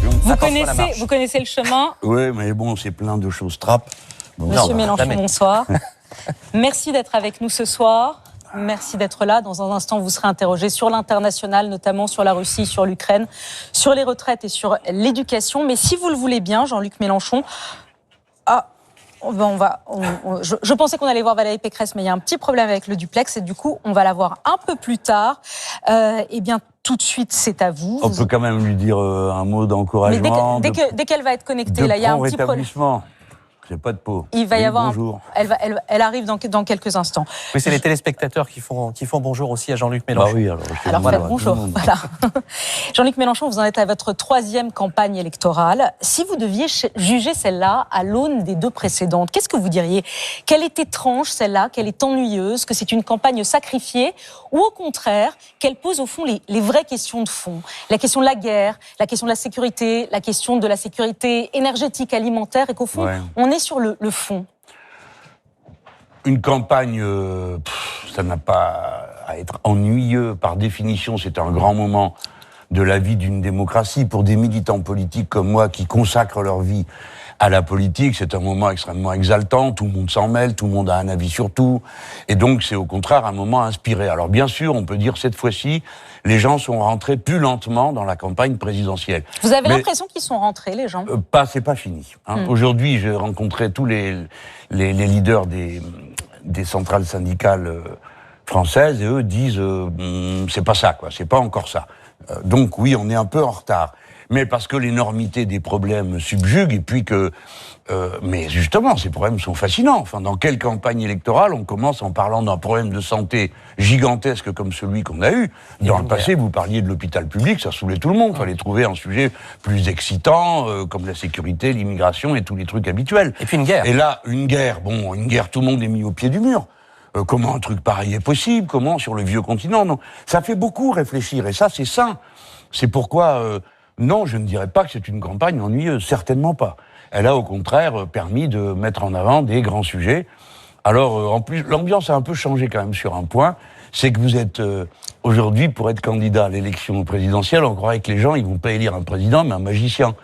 attention. Vous connaissez le chemin. Oui, mais bon, c'est plein de choses trappes. Monsieur Mélenchon, bonsoir. Merci d'être avec nous ce soir. Merci d'être là. Dans un instant, vous serez interrogé sur l'international, notamment sur la Russie, sur l'Ukraine, sur les retraites et sur l'éducation. Mais si vous le voulez bien, Jean-Luc Mélenchon, je pensais qu'on allait voir Valérie Pécresse, mais il y a un petit problème avec le duplex et du coup, on va la voir un peu plus tard. Eh bien, tout de suite, c'est à vous. On peut quand même lui dire un mot d'encouragement. Mais dès qu'elle va être connectée, là, il y a un petit problème. J'ai pas de peau. Il va y avoir. Bonjour. Elle arrive dans quelques instants. Oui, c'est les téléspectateurs qui font bonjour aussi à Jean-Luc Mélenchon. Bah oui, alors faites bonjour. Voilà. Jean-Luc Mélenchon, vous en êtes à votre 3e campagne électorale. Si vous deviez juger celle-là à l'aune des 2 précédentes, qu'est-ce que vous diriez? Qu'elle est étrange celle-là, qu'elle est ennuyeuse, que c'est une campagne sacrifiée, ou au contraire, qu'elle pose au fond les vraies questions de fond? La question de la guerre, la question de la sécurité, la question de la sécurité énergétique, alimentaire, et qu'au fond, on est sur le fond. Une campagne, ça n'a pas à être ennuyeux. Par définition, c'est un grand moment de la vie d'une démocratie. Pour des militants politiques comme moi qui consacrent leur vie à la politique, c'est un moment extrêmement exaltant. Tout le monde s'en mêle, tout le monde a un avis sur tout. Et donc, c'est au contraire un moment inspiré. Alors, bien sûr, on peut dire cette fois-ci, les gens sont rentrés plus lentement dans la campagne présidentielle. Vous avez l'impression qu'ils sont rentrés, les gens? C'est pas fini. Aujourd'hui, j'ai rencontré tous les leaders des centrales syndicales françaises et eux disent c'est pas ça, quoi. C'est pas encore ça. Donc oui, on est un peu en retard. Mais parce que l'énormité des problèmes subjugue et puis que... mais justement, ces problèmes sont fascinants. Enfin, dans quelle campagne électorale on commence en parlant d'un problème de santé gigantesque comme celui qu'on a eu? Dans le passé, vous parliez de l'hôpital public, ça saoulait tout le monde. Il fallait trouver un sujet plus excitant, comme la sécurité, l'immigration et tous les trucs habituels. Et puis une guerre. Et là, une guerre, tout le monde est mis au pied du mur. Comment un truc pareil est possible? Comment sur le vieux continent? Non, ça fait beaucoup réfléchir et ça, c'est sain. C'est pourquoi... non, je ne dirais pas que c'est une campagne ennuyeuse, certainement pas. Elle a au contraire permis de mettre en avant des grands sujets. Alors, en plus, l'ambiance a un peu changé quand même sur un point, c'est que vous êtes aujourd'hui, pour être candidat à l'élection présidentielle, on croirait que les gens, ils vont pas élire un président, mais un magicien.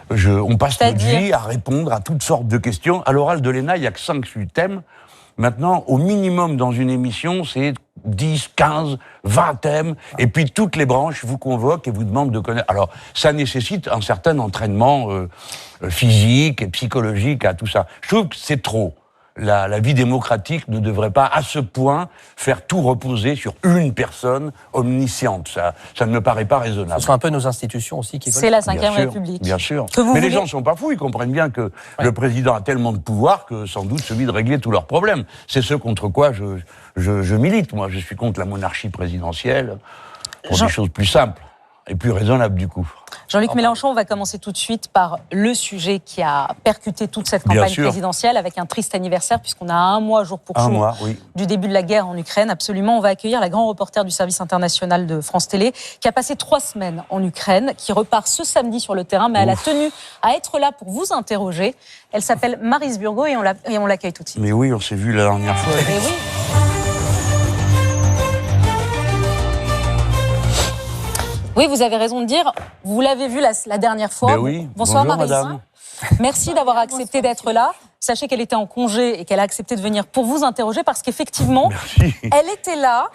On passe notre vie à répondre à toutes sortes de questions. À l'oral de l'ENA, il y a que 5 thèmes. Maintenant, au minimum dans une émission, c'est 10, 15, 20 thèmes, et puis toutes les branches vous convoquent et vous demandent de connaître. Alors, ça nécessite un certain entraînement physique et psychologique à tout ça. Je trouve que c'est trop. La vie démocratique ne devrait pas, à ce point, faire tout reposer sur une personne omnisciente. Ça ne me paraît pas raisonnable. Ce sont un peu nos institutions aussi qui veulent... C'est la 5e République. Bien sûr. Mais les gens ne sont pas fous, ils comprennent bien que le président a tellement de pouvoir que sans doute celui de régler tous leurs problèmes. C'est ce contre quoi je milite. Moi, je suis contre la monarchie présidentielle pour des choses plus simples et plus raisonnables du coup. Jean-Luc Mélenchon, on va commencer tout de suite par le sujet qui a percuté toute cette campagne présidentielle avec un triste anniversaire puisqu'on a 1 mois jour pour jour du début de la guerre en Ukraine. Absolument, on va accueillir la grande reporter du service international de France Télé qui a passé 3 semaines en Ukraine, qui repart ce samedi sur le terrain, mais elle a tenu à être là pour vous interroger. Elle s'appelle Maryse Burgot et on l'accueille tout de suite. Mais oui, on s'est vu la dernière fois. Mais oui. Oui, vous avez raison de dire, vous l'avez vu la dernière fois. Oui. Bonsoir Bonjour, Maryse. madame. Merci d'avoir accepté d'être là. Sachez qu'elle était en congé et qu'elle a accepté de venir pour vous interroger parce qu'effectivement, elle était là.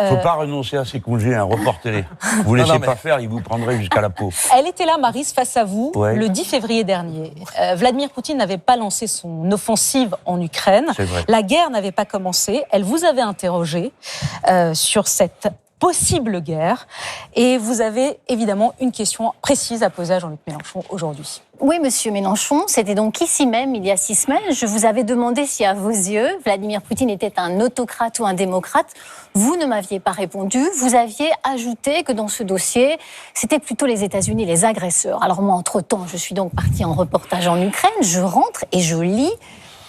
Faut pas renoncer à ses congés, reportez-les. Vous laissez pas faire, il vous prendrait jusqu'à la peau. Elle était là, Maryse, face à vous, le 10 février dernier. Vladimir Poutine n'avait pas lancé son offensive en Ukraine. C'est vrai. La guerre n'avait pas commencé. Elle vous avait interrogé sur cette possible guerre. Et vous avez évidemment une question précise à poser à Jean-Luc Mélenchon aujourd'hui. Oui, monsieur Mélenchon, c'était donc ici même, il y a 6 semaines, je vous avais demandé si à vos yeux, Vladimir Poutine était un autocrate ou un démocrate. Vous ne m'aviez pas répondu. Vous aviez ajouté que dans ce dossier, c'était plutôt les États-Unis, les agresseurs. Alors moi, entre-temps, je suis donc partie en reportage en Ukraine, je rentre et je lis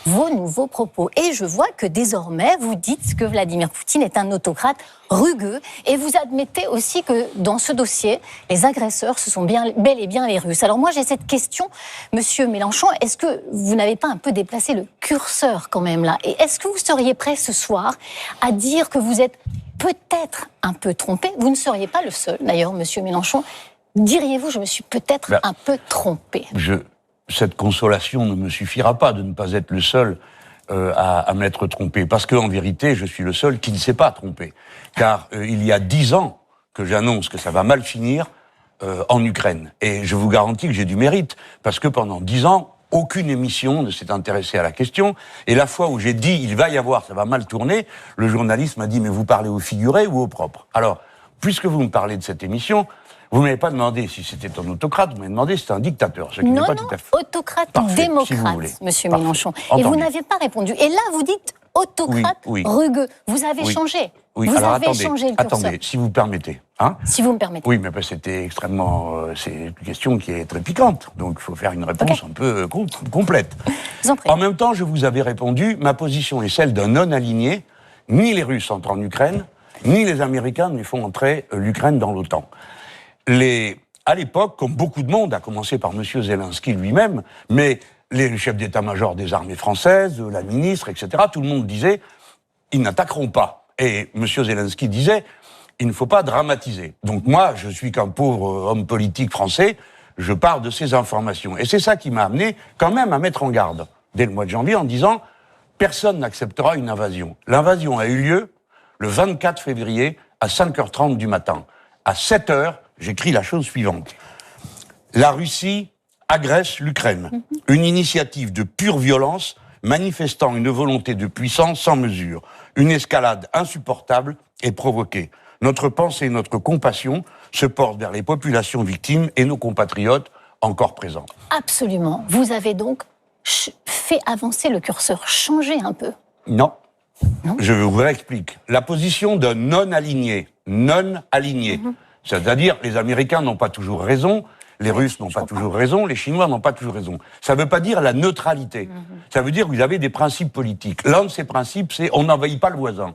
vos nouveaux propos. Et je vois que désormais, vous dites que Vladimir Poutine est un autocrate rugueux. Et vous admettez aussi que dans ce dossier, les agresseurs, ce sont bel et bien les Russes. Alors moi, j'ai cette question, monsieur Mélenchon, est-ce que vous n'avez pas un peu déplacé le curseur quand même là? Et est-ce que vous seriez prêt ce soir à dire que vous êtes peut-être un peu trompé? Vous ne seriez pas le seul, d'ailleurs, monsieur Mélenchon. Diriez-vous, je me suis peut-être un peu trompé. Cette consolation ne me suffira pas de ne pas être le seul à m'être trompé. Parce qu'en vérité, je suis le seul qui ne s'est pas trompé. Car il y a 10 ans que j'annonce que ça va mal finir en Ukraine. Et je vous garantis que j'ai du mérite. Parce que pendant 10 ans, aucune émission ne s'est intéressée à la question. Et la fois où j'ai dit « il va y avoir, ça va mal tourner », le journaliste m'a dit « mais vous parlez au figuré ou au propre ?» Alors, puisque vous me parlez de cette émission, vous ne m'avez pas demandé si c'était un autocrate, vous m'avez demandé si c'était un dictateur. Ce qui n'est pas tout à fait. Autocrate ou démocrate, monsieur Mélenchon. Entendu. Et vous n'aviez pas répondu. Et là, vous dites autocrate rugueux. Vous avez changé. Oui, vous alors avez changé le curseur. Attendez, si vous permettez. Hein, si vous me permettez. Oui, mais c'était extrêmement... c'est une question qui est très piquante. Donc il faut faire une réponse un peu complète. En même temps, je vous avais répondu, ma position est celle d'un non-aligné. Ni les Russes entrent en Ukraine, ni les Américains ne font entrer l'Ukraine dans l'OTAN. À l'époque, comme beaucoup de monde, à commencer par M. Zelensky lui-même, mais les chefs d'état-major des armées françaises, la ministre, etc., tout le monde disait « ils n'attaqueront pas ». Et M. Zelensky disait « il ne faut pas dramatiser ». Donc moi, je suis qu'un pauvre homme politique français, je pars de ces informations. Et c'est ça qui m'a amené quand même à mettre en garde, dès le mois de janvier, en disant « personne n'acceptera une invasion ». L'invasion a eu lieu le 24 février à 5h30 du matin. À 7h, j'écris la chose suivante. La Russie agresse l'Ukraine. Une initiative de pure violence manifestant une volonté de puissance sans mesure. Une escalade insupportable est provoquée. Notre pensée et notre compassion se portent vers les populations victimes et nos compatriotes encore présents. Absolument. Vous avez donc fait avancer le curseur, changer un peu. Non. Je vous réexplique. La position d'un non-aligné, c'est-à-dire les Américains n'ont pas toujours raison, les Russes n'ont pas toujours raison, les Chinois n'ont pas toujours raison. Ça ne veut pas dire la neutralité. Ça veut dire que vous avez des principes politiques. L'un de ces principes, c'est on n'envahit pas le voisin.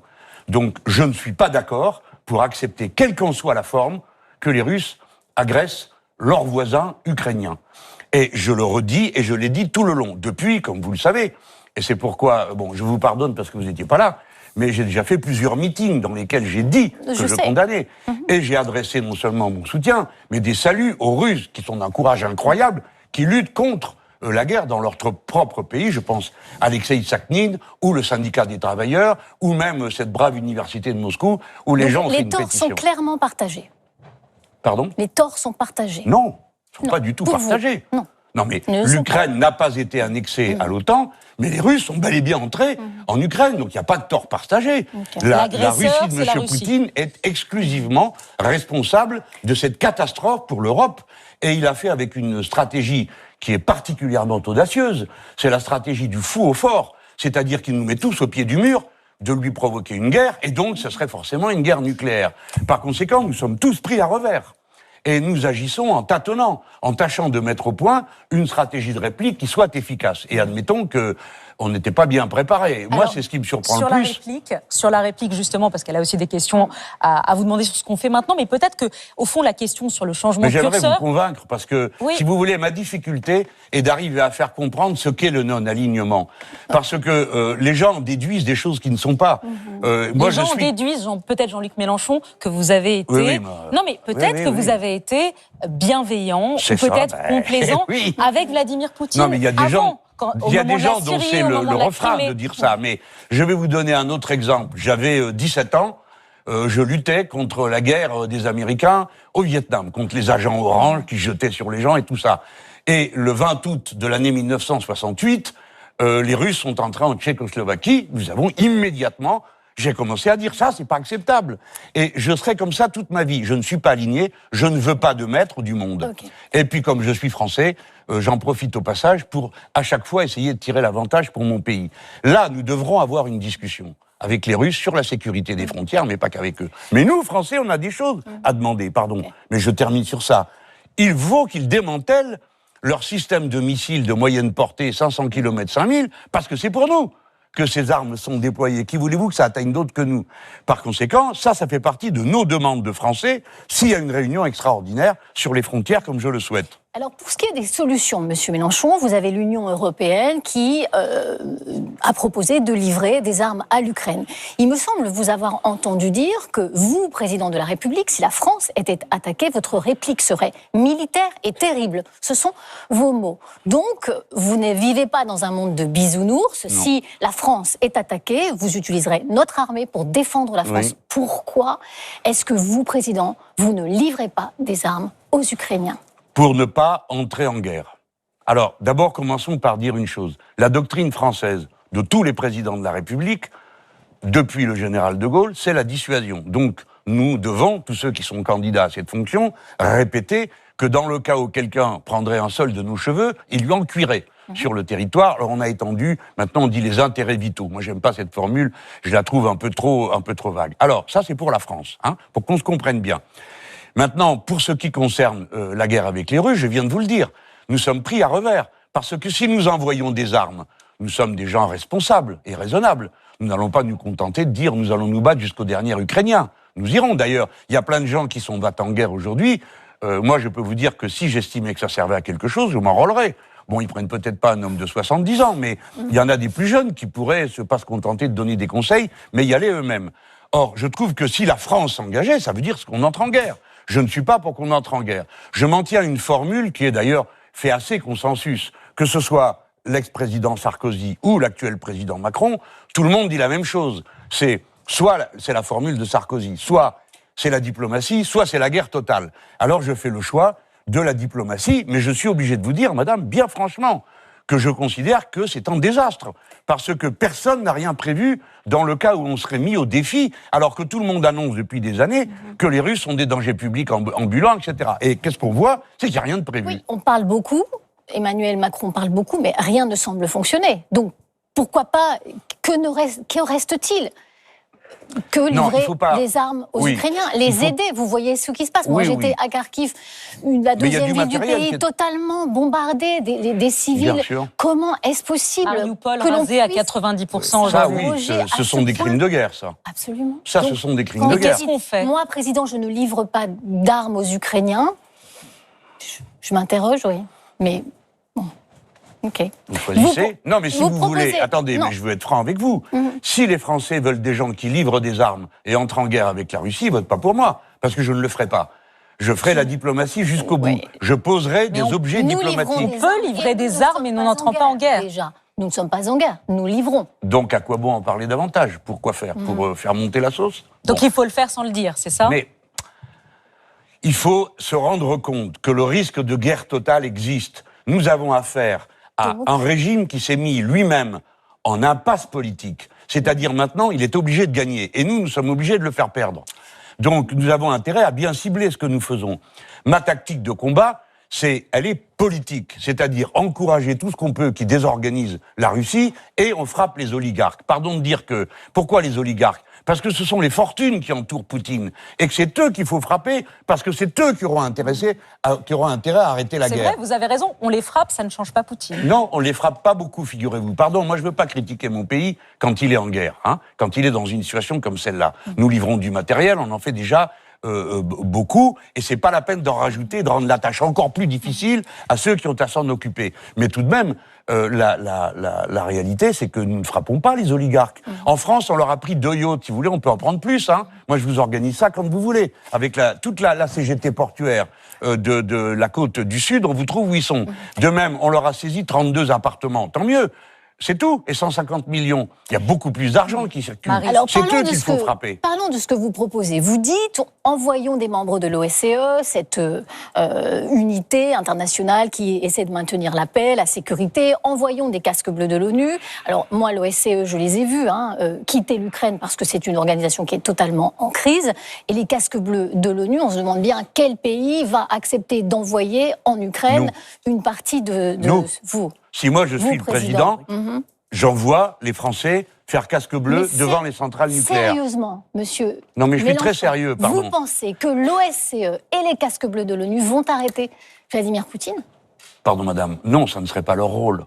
Donc je ne suis pas d'accord pour accepter, quelle qu'en soit la forme, que les Russes agressent leurs voisins ukrainiens. Et je le redis et je l'ai dit tout le long. Depuis, comme vous le savez, et c'est pourquoi, bon, je vous pardonne parce que vous n'étiez pas là, mais j'ai déjà fait plusieurs meetings dans lesquels j'ai dit que je condamnais. Et j'ai adressé non seulement mon soutien, mais des saluts aux Russes, qui sont d'un courage incroyable, qui luttent contre la guerre dans leur propre pays. Je pense à Alexei Sakhnine, ou le syndicat des travailleurs, ou même cette brave université de Moscou, où les gens ont fait une pétition. Les torts sont clairement partagés. Pardon ? Les torts sont partagés. Non, ils ne sont pas du tout partagés. Non, mais l'Ukraine n'a pas été annexée à l'OTAN, mais les Russes sont bel et bien entrés en Ukraine, donc il n'y a pas de tort partagé. La Russie de M. Poutine est exclusivement responsable de cette catastrophe pour l'Europe, et il a fait avec une stratégie qui est particulièrement audacieuse, c'est la stratégie du fou au fort, c'est-à-dire qu'il nous met tous au pied du mur, de lui provoquer une guerre, et donc ce serait forcément une guerre nucléaire. Par conséquent, nous sommes tous pris à revers. Et nous agissons en tâtonnant, en tâchant de mettre au point une stratégie de réplique qui soit efficace. Et admettons qu'on n'était pas bien préparé. Moi, c'est ce qui me surprend le plus. Sur la réplique, justement, parce qu'elle a aussi des questions à vous demander sur ce qu'on fait maintenant, mais peut-être que, au fond, la question sur le changement de curseur... Mais j'aimerais vous convaincre, parce que, si vous voulez, ma difficulté est d'arriver à faire comprendre ce qu'est le non-alignement. Parce que les gens déduisent des choses qui ne sont pas. Les gens déduisent, peut-être Jean-Luc Mélenchon, que vous avez été... Non, mais peut-être que vous avez été bienveillant, ou peut-être complaisant avec Vladimir Poutine. Non, mais il y a des gens... Il y a des gens dont c'est le refrain de dire ça, mais je vais vous donner un autre exemple. J'avais 17 ans, je luttais contre la guerre des Américains au Vietnam, contre les agents orange qui jetaient sur les gens et tout ça. Et le 20 août de l'année 1968, les Russes sont entrés en Tchécoslovaquie, nous avons immédiatement... J'ai commencé à dire ça, c'est pas acceptable. Et je serai comme ça toute ma vie. Je ne suis pas aligné, je ne veux pas de maître du monde. Et puis comme je suis français, j'en profite au passage pour à chaque fois essayer de tirer l'avantage pour mon pays. Là, nous devrons avoir une discussion avec les Russes sur la sécurité des frontières, mais pas qu'avec eux. Mais nous, Français, on a des choses à demander, pardon. Mais je termine sur ça. Il faut qu'ils démantèlent leur système de missiles de moyenne portée, 500 km 5000, parce que c'est pour nous que ces armes sont déployées. Qui voulez-vous que ça atteigne d'autres que nous? Par conséquent, ça fait partie de nos demandes de Français s'il y a une réunion extraordinaire sur les frontières comme je le souhaite. Alors, pour ce qui est des solutions, Monsieur Mélenchon, vous avez l'Union européenne qui a proposé de livrer des armes à l'Ukraine. Il me semble vous avoir entendu dire que vous, président de la République, si la France était attaquée, votre réplique serait militaire et terrible. Ce sont vos mots. Donc, vous ne vivez pas dans un monde de bisounours. Non. Si la France est attaquée, vous utiliserez notre armée pour défendre la France. Oui. Pourquoi est-ce que vous, président, vous ne livrez pas des armes aux Ukrainiens ? Pour ne pas entrer en guerre. Alors, d'abord, commençons par dire une chose. La doctrine française de tous les présidents de la République, depuis le général de Gaulle, c'est la dissuasion. Donc, nous devons, tous ceux qui sont candidats à cette fonction, répéter que dans le cas où quelqu'un prendrait un seul de nos cheveux, il lui en cuirait sur le territoire. Alors, on a étendu, maintenant on dit les intérêts vitaux. Moi, j'aime pas cette formule, je la trouve un peu trop vague. Alors, ça, c'est pour la France, pour qu'on se comprenne bien. Maintenant, pour ce qui concerne la guerre avec les Russes, je viens de vous le dire, nous sommes pris à revers. Parce que si nous envoyons des armes, nous sommes des gens responsables et raisonnables. Nous n'allons pas nous contenter de dire nous allons nous battre jusqu'au dernier Ukrainien. Nous irons d'ailleurs. Il y a plein de gens qui sont battus en guerre aujourd'hui. Moi, je peux vous dire que si j'estimais que ça servait à quelque chose, je m'enrôlerais. Bon, ils prennent peut-être pas un homme de 70 ans, mais il y en a des plus jeunes qui pourraient pas se contenter de donner des conseils, mais y aller eux-mêmes. Or, je trouve que si la France s'engageait, ça veut dire qu'on entre en guerre. Je ne suis pas pour qu'on entre en guerre. Je m'en tiens à une formule qui est d'ailleurs fait assez consensus. Que ce soit l'ex-président Sarkozy ou l'actuel président Macron, tout le monde dit la même chose. C'est la formule de Sarkozy, soit c'est la diplomatie, soit c'est la guerre totale. Alors je fais le choix de la diplomatie, mais je suis obligé de vous dire, madame, bien franchement, que je considère que c'est un désastre. Parce que personne n'a rien prévu dans le cas où on serait mis au défi, alors que tout le monde annonce depuis des années que les Russes sont des dangers publics ambulants, etc. Et qu'est-ce qu'on voit ? C'est qu'il n'y a rien de prévu. Oui, on parle beaucoup, Emmanuel Macron parle beaucoup, mais rien ne semble fonctionner. Donc, pourquoi pas, que reste-t-il ? Que livrer des armes aux Ukrainiens, les aider, vous voyez ce qui se passe. Moi, j'étais à Kharkiv, la deuxième ville du pays, totalement bombardée, des civils. Comment est-ce possible Mariupol rasé à 90%. Ça, oui, ce sont des crimes de guerre, ça. Absolument. Ça, ce sont des crimes de guerre. Qu'est-ce qu'on fait ? Moi, président, je ne livre pas d'armes aux Ukrainiens. Je m'interroge, oui. Mais bon. Okay. Vous choisissez. Non, mais si vous voulez... Attendez, mais je veux être franc avec vous. Si les Français veulent des gens qui livrent des armes et entrent en guerre avec la Russie, ils votent pas pour moi, parce que je ne le ferai pas. Je ferai la diplomatie jusqu'au bout. Je poserai des objets diplomatiques. On peut livrer des armes et nous n'entrons pas en guerre. Déjà, nous ne sommes pas en guerre, nous livrons. Donc à quoi bon en parler davantage ? Pourquoi faire ? Pour faire monter la sauce ? Donc il faut le faire sans le dire, c'est ça ? Mais il faut se rendre compte que le risque de guerre totale existe. Nous avons affaire à un régime qui s'est mis lui-même en impasse politique. C'est-à-dire maintenant, il est obligé de gagner. Et nous sommes obligés de le faire perdre. Donc nous avons intérêt à bien cibler ce que nous faisons. Ma tactique de combat, elle est politique. C'est-à-dire encourager tout ce qu'on peut qui désorganise la Russie et on frappe les oligarques. Pardon de dire que... Pourquoi les oligarques ? Parce que ce sont les fortunes qui entourent Poutine et que c'est eux qu'il faut frapper parce que c'est eux qui auront intérêt à arrêter la guerre. C'est vrai, vous avez raison, on les frappe, ça ne change pas Poutine. Non, on les frappe pas beaucoup, figurez-vous. Pardon, moi je veux pas critiquer mon pays quand il est en guerre, quand il est dans une situation comme celle-là. Nous livrons du matériel, on en fait déjà beaucoup, et c'est pas la peine d'en rajouter, de rendre la tâche encore plus difficile à ceux qui ont à s'en occuper. Mais tout de même, la réalité, c'est que nous ne frappons pas les oligarques. En France, on leur a pris 2 yachts, si vous voulez, on peut en prendre plus. Moi, je vous organise ça comme vous voulez. Avec toute la CGT portuaire de la côte du Sud, on vous trouve où ils sont. De même, on leur a saisi 32 appartements. Tant mieux. C'est tout, et 150 millions. Il y a beaucoup plus d'argent qui circule. C'est eux qu'il faut frapper. Parlons de ce que vous proposez. Vous dites, envoyons des membres de l'OSCE, cette unité internationale qui essaie de maintenir la paix, la sécurité. Envoyons des casques bleus de l'ONU. Alors moi, l'OSCE, je les ai vus quitter l'Ukraine parce que c'est une organisation qui est totalement en crise. Et les casques bleus de l'ONU, on se demande bien quel pays va accepter d'envoyer en Ukraine une partie de vous. Si moi je suis le président, j'envoie les Français faire casque bleu devant les centrales nucléaires. Sérieusement, monsieur. Non mais je suis très sérieux, pardon. Vous pensez que l'OSCE et les casques bleus de l'ONU vont arrêter Vladimir Poutine ? Pardon madame, non, ça ne serait pas leur rôle.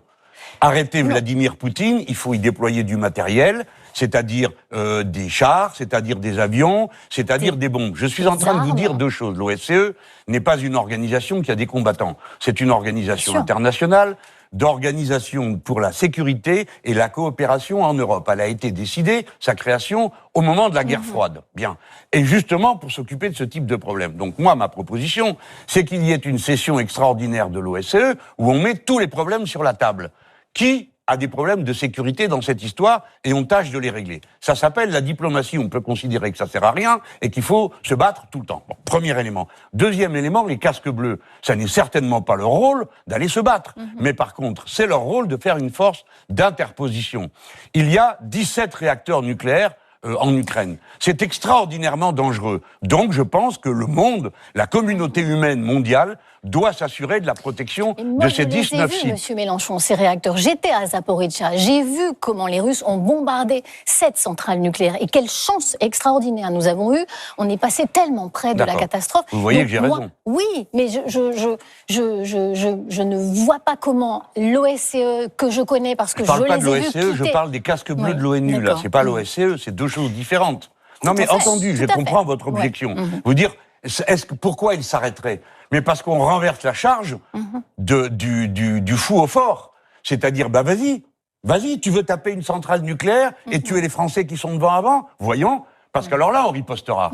Arrêter Vladimir Poutine, il faut y déployer du matériel, c'est-à-dire des chars, c'est-à-dire des avions, c'est-à-dire des bombes. Je suis en train de vous dire deux choses. L'OSCE n'est pas une organisation qui a des combattants. C'est une organisation internationale d'organisation pour la sécurité et la coopération en Europe. Elle a été décidée, sa création, au moment de la guerre froide. Bien. Et justement pour s'occuper de ce type de problème. Donc moi, ma proposition, c'est qu'il y ait une session extraordinaire de l'OSCE où on met tous les problèmes sur la table. Qui a des problèmes de sécurité dans cette histoire et on tâche de les régler. Ça s'appelle la diplomatie. On peut considérer que ça sert à rien et qu'il faut se battre tout le temps. Bon, premier élément. Deuxième élément, les casques bleus. Ça n'est certainement pas leur rôle d'aller se battre. Mais par contre, c'est leur rôle de faire une force d'interposition. Il y a 17 réacteurs nucléaires en Ukraine. C'est extraordinairement dangereux. Donc je pense que le monde, la communauté humaine mondiale, doit s'assurer de la protection de ces 19 sites. Monsieur Mélenchon, ces réacteurs. J'étais à Zaporijjia, j'ai vu comment les Russes ont bombardé cette centrale nucléaire. Et quelle chance extraordinaire nous avons eue. On est passé tellement près de la catastrophe. Vous voyez que j'ai raison. Oui, mais je ne vois pas comment l'OSCE, que je connais parce que je les ai vus quitter... Je parle pas de l'OSCE, je parle des casques bleus de l'ONU, là. C'est pas l'OSCE, c'est deux choses différentes. Non mais entendu, je comprends votre objection. Vous dire, pourquoi il s'arrêterait? Mais parce qu'on renverse la charge du fou au fort. C'est-à-dire, bah vas-y, tu veux taper une centrale nucléaire et tuer les Français qui sont devant avant? Voyons, parce qu'alors là, on ripostera.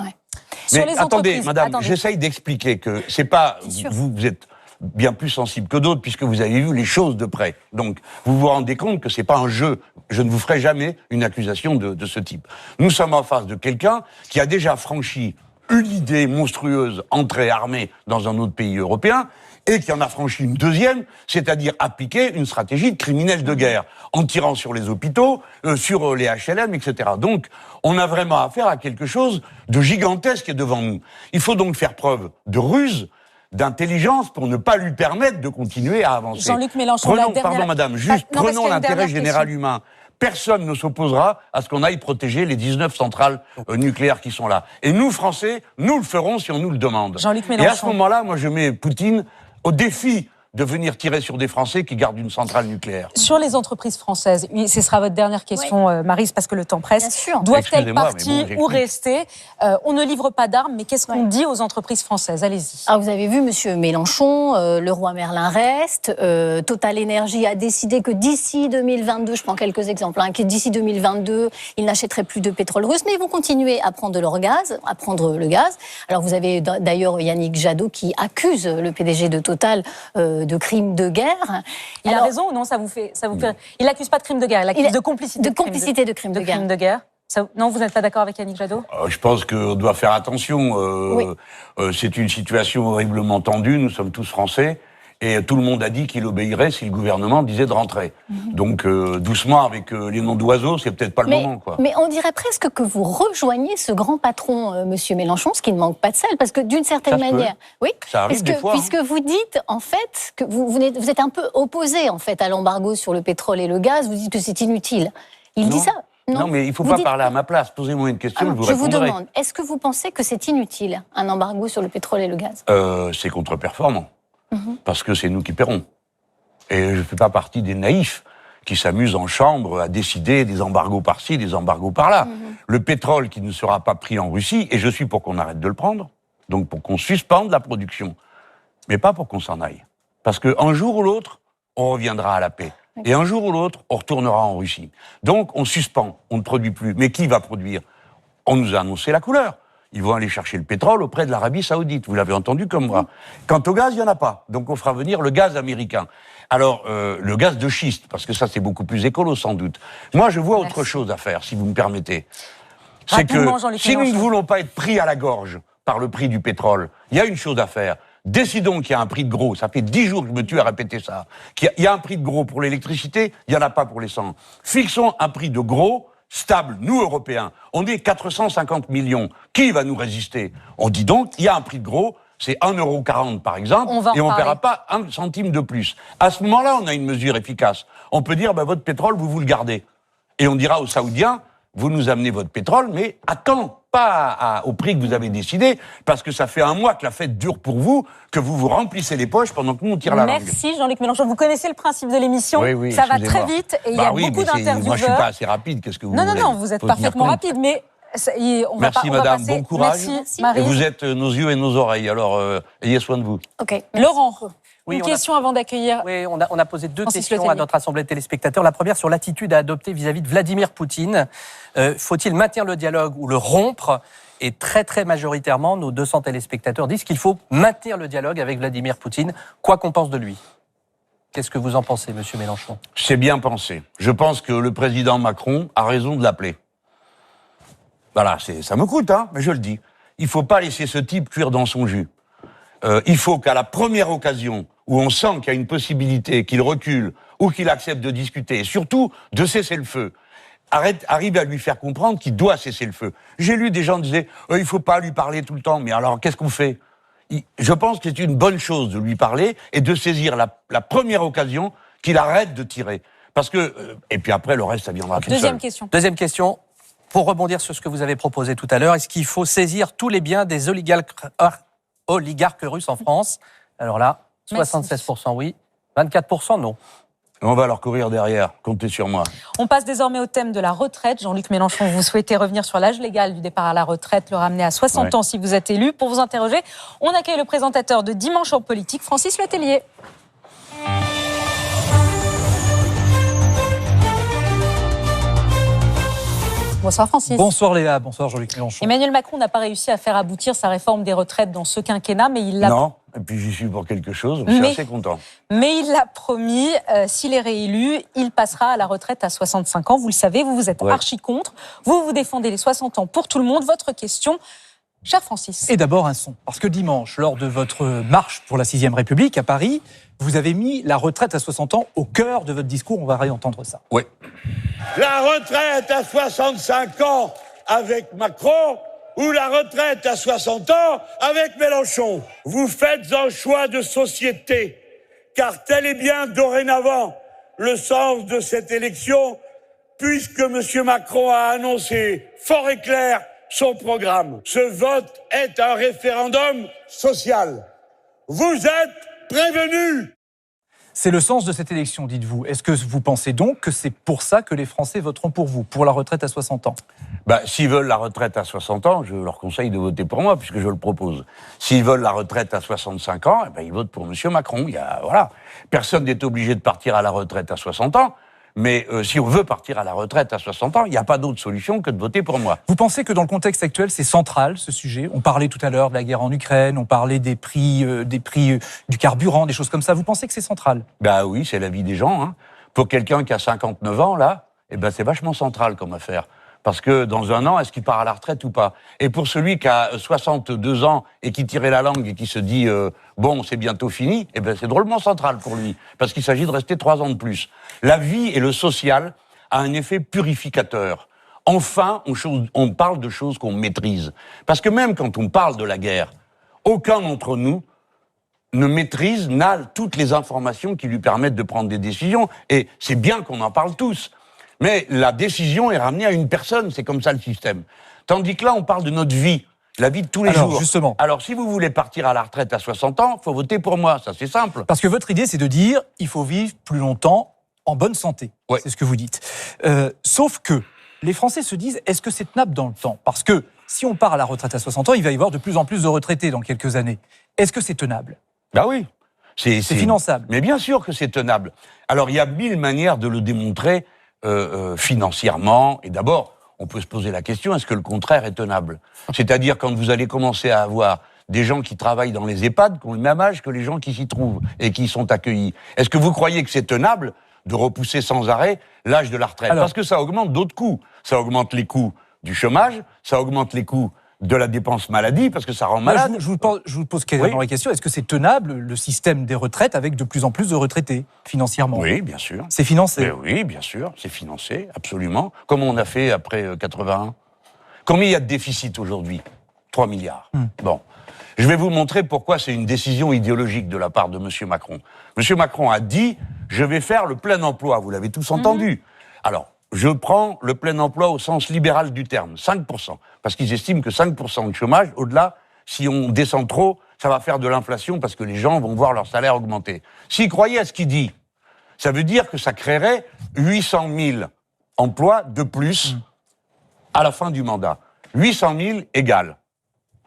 Mais attendez, madame, j'essaye d'expliquer que c'est pas... Vous êtes bien plus sensible que d'autres puisque vous avez vu les choses de près. Donc, vous vous rendez compte que c'est pas un jeu. Je ne vous ferai jamais une accusation de ce type. Nous sommes en face de quelqu'un qui a déjà franchi une idée monstrueuse, entrée armée dans un autre pays européen, et qui en a franchi une deuxième, c'est-à-dire appliquer une stratégie de criminel de guerre, en tirant sur les hôpitaux, sur les HLM, etc. Donc, on a vraiment affaire à quelque chose de gigantesque devant nous. Il faut donc faire preuve de ruse, d'intelligence pour ne pas lui permettre de continuer à avancer. Jean-Luc Mélenchon, pardon madame, prenons l'intérêt général humain. Personne ne s'opposera à ce qu'on aille protéger les 19 centrales nucléaires qui sont là. Et nous, Français, nous le ferons si on nous le demande. Jean-Luc Mélenchon. Et à ce moment-là, moi je mets Poutine au défi de venir tirer sur des Français qui gardent une centrale nucléaire. Sur les entreprises françaises, ce sera votre dernière question, Maryse, parce que le temps presse. Doivent-elles partir ou rester? On ne livre pas d'armes, mais qu'est-ce qu'on dit aux entreprises françaises? Allez-y. Alors vous avez vu, monsieur Mélenchon, le roi Merlin reste. Total Energy a décidé que d'ici 2022, je prends quelques exemples, que d'ici 2022, ils n'achèteraient plus de pétrole russe, mais ils vont continuer à prendre le gaz. Alors vous avez d'ailleurs Yannick Jadot qui accuse le PDG de Total de crimes de guerre. Il a raison ou non? Ça vous fait... Il n'accuse pas de crimes de guerre, il accuse de complicité. De complicité de crimes de guerre. Non, vous n'êtes pas d'accord avec Yannick Jadot? Je pense qu'on doit faire attention. C'est une situation horriblement tendue. Nous sommes tous Français. Et tout le monde a dit qu'il obéirait si le gouvernement disait de rentrer. Donc, doucement, avec les noms d'oiseaux, c'est peut-être pas le moment, quoi. Mais on dirait presque que vous rejoignez ce grand patron, monsieur Mélenchon, ce qui ne manque pas de sel, parce que d'une certaine manière... Oui, ça arrive des fois, puisque vous dites, en fait, que vous êtes un peu opposé, en fait, à l'embargo sur le pétrole et le gaz. Vous dites que c'est inutile. Il dit ça. Non, mais il ne faut pas parler à ma place. Posez-moi une question, je vous répondrai. Je vous demande, est-ce que vous pensez que c'est inutile, un embargo sur le pétrole et le gaz? C'est contre-performant. Parce que c'est nous qui paierons. Et je ne fais pas partie des naïfs qui s'amusent en chambre à décider des embargos par-ci, des embargos par-là. Le pétrole qui ne sera pas pris en Russie, et je suis pour qu'on arrête de le prendre, donc pour qu'on suspende la production, mais pas pour qu'on s'en aille. Parce qu'un jour ou l'autre, on reviendra à la paix. Et un jour ou l'autre, on retournera en Russie. Donc on suspend, on ne produit plus. Mais qui va produire? On nous a annoncé la couleur. Ils vont aller chercher le pétrole auprès de l'Arabie Saoudite. Vous l'avez entendu comme moi. Quant au gaz, il n'y en a pas. Donc on fera venir le gaz américain. Alors, le gaz de schiste, parce que ça c'est beaucoup plus écolo sans doute. Moi je vois autre chose à faire, si vous me permettez. C'est que si nous ne voulons pas être pris à la gorge par le prix du pétrole, il y a une chose à faire. Décidons qu'il y a un prix de gros, ça fait 10 jours que je me tue à répéter ça, qu'il y a un prix de gros pour l'électricité, il n'y en a pas pour l'essence. Fixons un prix de gros stable, nous Européens, on est 450 millions. Qui va nous résister? On dit donc, il y a un prix de gros, c'est 1,40 € par exemple, et on ne paiera pas un centime de plus. À ce moment-là, on a une mesure efficace. On peut dire, votre pétrole, vous le gardez. Et on dira aux Saoudiens, vous nous amenez votre pétrole, mais à quand? pas au prix que vous avez décidé, parce que ça fait un mois que la fête dure pour vous, que vous vous remplissez les poches pendant que nous on tire la langue. Merci Jean-Luc Mélenchon. Vous connaissez le principe de l'émission. Oui, ça va très vite et il y a beaucoup d'intervieweurs. Moi, je suis pas assez rapide. Qu'est-ce que vous voulez? Non, vous êtes parfaitement rapide, mais Merci madame, bon courage. Merci Marie. Et vous êtes nos yeux et nos oreilles, alors ayez soin de vous. Ok. Laurent, Oui, une question avant d'accueillir. Oui, on a posé 2 Francis questions Letellier. à notre assemblée de téléspectateurs. La première sur l'attitude à adopter vis-à-vis de Vladimir Poutine. Faut-il maintenir le dialogue ou le rompre? Et très majoritairement, nos 200 téléspectateurs disent qu'il faut maintenir le dialogue avec Vladimir Poutine, quoi qu'on pense de lui. Qu'est-ce que vous en pensez, monsieur Mélenchon? C'est bien pensé. Je pense que le président Macron a raison de l'appeler. Voilà, ça me coûte, hein, mais je le dis. Il faut pas laisser ce type cuire dans son jus. Il faut qu'à la première occasion où on sent qu'il y a une possibilité qu'il recule ou qu'il accepte de discuter, et surtout de cesser le feu, arrive à lui faire comprendre qu'il doit cesser le feu. J'ai lu des gens qui disaient il faut pas lui parler tout le temps, mais alors qu'est-ce qu'on fait? Je pense que c'est une bonne chose de lui parler et de saisir la première occasion qu'il arrête de tirer. Parce que et puis après le reste ça viendra tout seul. Deuxième question. Pour rebondir sur ce que vous avez proposé tout à l'heure, est-ce qu'il faut saisir tous les biens des oligarques russes en France? Alors là, 76% oui, 24% non. On va leur courir derrière, comptez sur moi. On passe désormais au thème de la retraite. Jean-Luc Mélenchon, vous souhaitez revenir sur l'âge légal du départ à la retraite, le ramener à 60 ans si vous êtes élu. Pour vous interroger, on accueille le présentateur de Dimanche en politique, Francis Letellier. Bonsoir Francis. Bonsoir Léa, bonsoir Jean-Luc Mélenchon. Emmanuel Macron n'a pas réussi à faire aboutir sa réforme des retraites dans ce quinquennat, mais il l'a... Non, et puis j'y suis pour quelque chose, je suis assez content. Mais il l'a promis, s'il est réélu, il passera à la retraite à 65 ans. Vous le savez, vous êtes archi contre. Vous défendez les 60 ans pour tout le monde. Votre question, cher Francis. Et d'abord un son, parce que dimanche, lors de votre marche pour la 6ème République à Paris, vous avez mis la retraite à 60 ans au cœur de votre discours. On va réentendre ça. Oui. La retraite à 65 ans avec Macron ou la retraite à 60 ans avec Mélenchon. Vous faites un choix de société, car tel est bien dorénavant le sens de cette élection, puisque M. Macron a annoncé fort et clair son programme. Ce vote est un référendum social. Vous êtes prévenus. C'est le sens de cette élection, dites-vous. Est-ce que vous pensez donc que c'est pour ça que les Français voteront pour vous, pour la retraite à 60 ans? S'ils veulent la retraite à 60 ans, je leur conseille de voter pour moi, puisque je le propose. S'ils veulent la retraite à 65 ans, ils votent pour M. Macron. Voilà. Personne n'est obligé de partir à la retraite à 60 ans. Mais si on veut partir à la retraite à 60 ans, il n'y a pas d'autre solution que de voter pour moi. Vous pensez que dans le contexte actuel, c'est central, ce sujet? On parlait tout à l'heure de la guerre en Ukraine, on parlait des prix du carburant, des choses comme ça. Vous pensez que c'est central? Oui, c'est la vie des gens. Hein. Pour quelqu'un qui a 59 ans, là, c'est vachement central comme affaire. Parce que dans un an, est-ce qu'il part à la retraite ou pas? Et pour celui qui a 62 ans et qui tirait la langue et qui se dit c'est bientôt fini, c'est drôlement central pour lui. Parce qu'il s'agit de rester 3 ans de plus. La vie et le social a un effet purificateur. Enfin, on parle de choses qu'on maîtrise. Parce que même quand on parle de la guerre, aucun d'entre nous n'a toutes les informations qui lui permettent de prendre des décisions. Et c'est bien qu'on en parle tous. Mais la décision est ramenée à une personne, c'est comme ça le système. Tandis que là, on parle de notre vie, la vie de tous les jours. Justement. Alors, si vous voulez partir à la retraite à 60 ans, il faut voter pour moi, ça c'est simple. Parce que votre idée, c'est de dire il faut vivre plus longtemps en bonne santé. Ouais. C'est ce que vous dites. Sauf que les Français se disent est-ce que c'est tenable dans le temps? Parce que si on part à la retraite à 60 ans, il va y avoir de plus en plus de retraités dans quelques années. Est-ce que c'est tenable? Oui. C'est finançable. Mais bien sûr que c'est tenable. Alors, il y a 1000 manières de le démontrer financièrement. Et d'abord, on peut se poser la question, est-ce que le contraire est tenable? C'est-à-dire quand vous allez commencer à avoir des gens qui travaillent dans les EHPAD qui ont le même âge que les gens qui s'y trouvent et qui y sont accueillis. Est-ce que vous croyez que c'est tenable de repousser sans arrêt l'âge de la retraite? Parce que ça augmente d'autres coûts. Ça augmente les coûts du chômage, ça augmente les coûts de la dépense maladie, parce que ça rend malade. Je vous pose carrément la question, est-ce que c'est tenable, le système des retraites, avec de plus en plus de retraités, financièrement? Oui, bien sûr. C'est financé? Oui, bien sûr, c'est financé, absolument. Comme on a fait après 81. Combien il y a de déficit aujourd'hui? 3 milliards. Bon. Je vais vous montrer pourquoi c'est une décision idéologique de la part de M. Macron. M. Macron a dit, je vais faire le plein emploi, vous l'avez tous entendu. Alors, je prends le plein emploi au sens libéral du terme, 5%. Parce qu'ils estiment que 5% de chômage, au-delà, si on descend trop, ça va faire de l'inflation parce que les gens vont voir leur salaire augmenter. S'ils croyaient à ce qu'il dit, ça veut dire que ça créerait 800 000 emplois de plus à la fin du mandat. 800 000 égale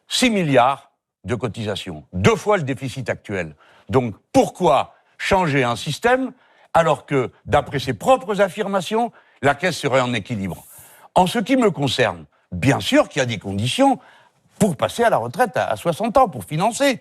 6 milliards de cotisations, 2 fois le déficit actuel. Donc pourquoi changer un système alors que, d'après ses propres affirmations, la caisse serait en équilibre? En ce qui me concerne, bien sûr qu'il y a des conditions pour passer à la retraite à 60 ans, pour financer.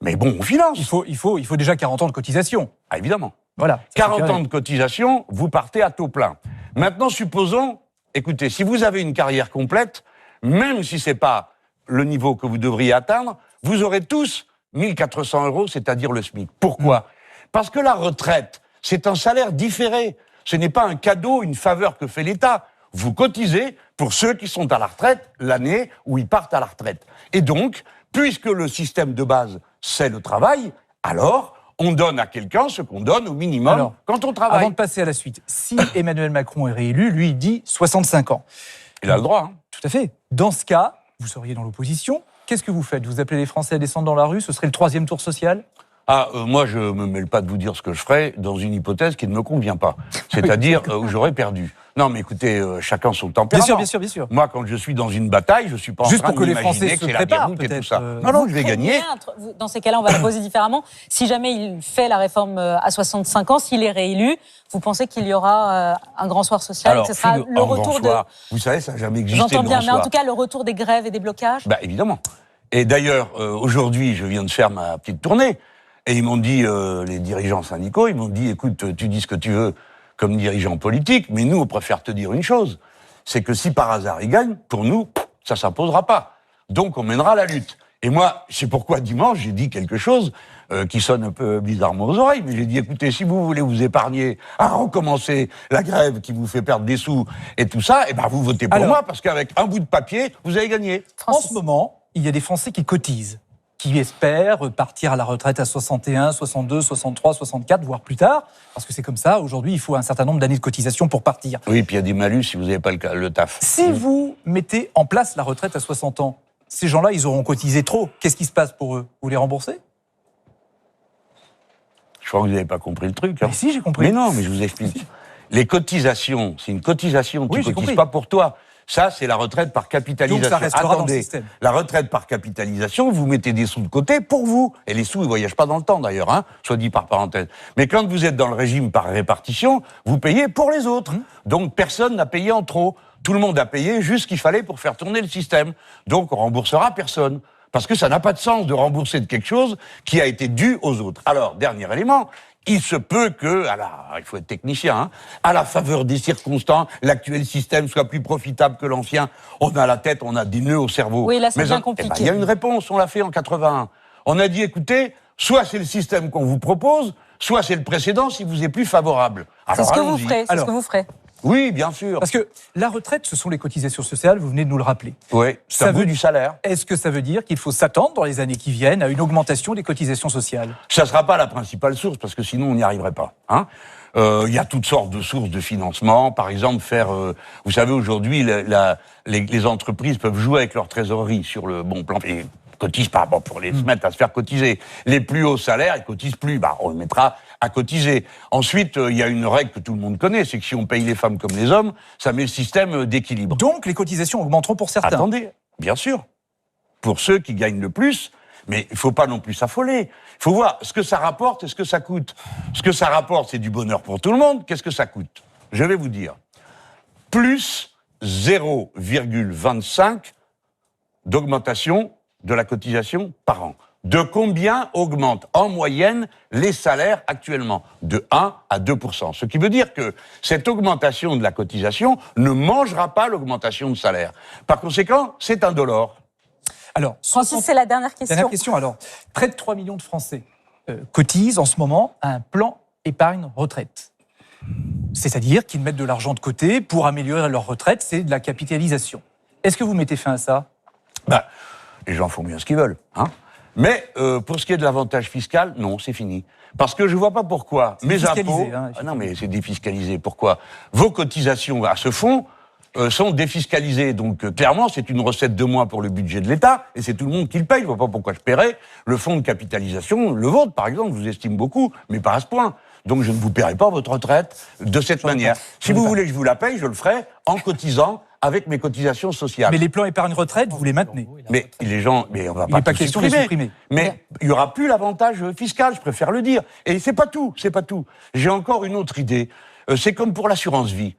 Mais bon, on finance. Il faut déjà 40 ans de cotisation. Ah, évidemment. Voilà. 40 ans de cotisation, vous partez à taux plein. Maintenant, supposons, écoutez, si vous avez une carrière complète, même si c'est pas le niveau que vous devriez atteindre, vous aurez tous 1 400 €, c'est-à-dire le SMIC. Pourquoi ? Parce que la retraite, c'est un salaire différé. Ce n'est pas un cadeau, une faveur que fait l'État. Vous cotisez pour ceux qui sont à la retraite l'année où ils partent à la retraite. Et donc, puisque le système de base, c'est le travail, alors on donne à quelqu'un ce qu'on donne au minimum quand on travaille. Avant de passer à la suite, si Emmanuel Macron est réélu, lui, il dit 65 ans. Il a le droit. Hein. Tout à fait. Dans ce cas, vous seriez dans l'opposition. Qu'est-ce que vous faites ? Vous appelez les Français à descendre dans la rue ? Ce serait le 3e tour social ? Moi, je me mêle pas de vous dire ce que je ferai dans une hypothèse qui ne me convient pas. C'est-à-dire où j'aurais perdu. Non, mais écoutez, chacun son tempérament. Bien sûr. Moi, quand je suis dans une bataille, je suis pas en Juste train pour que les d'imaginer Français que se c'est la préparent, déroute et tout peut-être. ça. Non, je vais gagner. Dans ces cas-là, on va la poser différemment. Si jamais il fait la réforme à 65 ans, s'il est réélu, vous pensez qu'il y aura un grand soir social et que ce sera le retour de... Vous savez, ça n'a jamais existé. J'entends bien, le grand mais en soir. tout cas, le retour des grèves et des blocages. Bah, évidemment. Et d'ailleurs, aujourd'hui, je viens de faire ma petite tournée. Et ils m'ont dit, les dirigeants syndicaux, ils m'ont dit, écoute, tu dis ce que tu veux comme dirigeant politique, mais nous, on préfère te dire une chose. C'est que si par hasard ils gagnent, pour nous, ça s'imposera pas. Donc, on mènera la lutte. Et moi, c'est pourquoi dimanche, j'ai dit quelque chose qui sonne un peu bizarrement aux oreilles, mais j'ai dit, écoutez, si vous voulez vous épargner à recommencer la grève qui vous fait perdre des sous et tout ça, eh ben, vous votez pour moi, parce qu'avec un bout de papier, vous avez gagné. En ce moment, il y a des Français qui cotisent, qui espèrent partir à la retraite à 61, 62, 63, 64, voire plus tard, parce que c'est comme ça. Aujourd'hui, il faut un certain nombre d'années de cotisation pour partir. Oui, puis il y a des malus si vous n'avez pas le taf. Si vous mettez en place la retraite à 60 ans, ces gens-là, ils auront cotisé trop. Qu'est-ce qui se passe pour eux ? Vous les remboursez ? Je crois que vous n'avez pas compris le truc. Hein. Mais si, j'ai compris. Mais non, mais je vous explique. Les cotisations, c'est une cotisation. Tu ne cotises pas pour toi. Ça, c'est la retraite par capitalisation. Donc ça restera dans le système. La retraite par capitalisation, vous mettez des sous de côté pour vous. Et les sous, ils ne voyagent pas dans le temps, d'ailleurs, hein, soit dit par parenthèse. Mais quand vous êtes dans le régime par répartition, vous payez pour les autres. Donc personne n'a payé en trop. Tout le monde a payé juste ce qu'il fallait pour faire tourner le système. Donc on remboursera personne. Parce que ça n'a pas de sens de rembourser de quelque chose qui a été dû aux autres. Alors, dernier élément, il se peut que, il faut être technicien, hein, à la faveur des circonstances, l'actuel système soit plus profitable que l'ancien. On a la tête, on a des nœuds au cerveau. Oui, là, c'est bien compliqué. Il y a une réponse, on l'a fait en 81. On a dit, écoutez, soit c'est le système qu'on vous propose, soit c'est le précédent si vous est plus favorable. C'est ce que vous ferez, c'est ce que vous ferez. Oui, bien sûr. Parce que la retraite, ce sont les cotisations sociales, vous venez de nous le rappeler. Oui, ça veut du salaire. Est-ce que ça veut dire qu'il faut s'attendre dans les années qui viennent à une augmentation des cotisations sociales ? Ça ne sera pas la principale source, parce que sinon on n'y arriverait pas. Hein. Y a toutes sortes de sources de financement. Par exemple, vous savez, aujourd'hui, les entreprises peuvent jouer avec leur trésorerie sur le bon plan. Et cotisent pas pour les se mettre à se faire cotiser. Les plus hauts salaires, ils cotisent plus. On les mettra à cotiser. Ensuite, il y a une règle que tout le monde connaît, c'est que si on paye les femmes comme les hommes, ça met le système d'équilibre. Donc les cotisations augmenteront pour certains. Attendez, bien sûr. Pour ceux qui gagnent le plus, mais il ne faut pas non plus s'affoler. Il faut voir ce que ça rapporte et ce que ça coûte. Ce que ça rapporte, c'est du bonheur pour tout le monde. Qu'est-ce que ça coûte ? Je vais vous dire. Plus 0,25 d'augmentation de la cotisation par an. De combien augmentent en moyenne les salaires actuellement ? De 1 à 2%. Ce qui veut dire que cette augmentation de la cotisation ne mangera pas l'augmentation de salaire. Par conséquent, c'est indolore. Alors, Francis, c'est la dernière question. Dernière question. Alors, près de 3 millions de Français cotisent en ce moment à un plan épargne retraite. C'est-à-dire qu'ils mettent de l'argent de côté pour améliorer leur retraite, c'est de la capitalisation. Est-ce que vous mettez fin à ça ? Les gens font bien ce qu'ils veulent. Hein. Mais pour ce qui est de l'avantage fiscal, non, c'est fini. Parce que je vois pas pourquoi mes impôts... Hein, non, mais c'est défiscalisé. Pourquoi vos cotisations à ce fonds sont défiscalisées. Donc clairement, c'est une recette de moins pour le budget de l'État, et c'est tout le monde qui le paye. Je vois pas pourquoi je paierais le fonds de capitalisation, le vôtre par exemple, je vous estime beaucoup, mais pas à ce point. Donc je ne vous paierai pas votre retraite de cette manière. Si vous voulez que je vous la paye, je le ferai en cotisant avec mes cotisations sociales. Mais les plans épargne-retraite, vous les maintenez. Mais les gens, mais on va Il n'est pas pas question de les supprimer. Mais il y aura plus l'avantage fiscal, je préfère le dire. Et c'est pas tout, c'est pas tout. J'ai encore une autre idée. C'est comme pour l'assurance vie.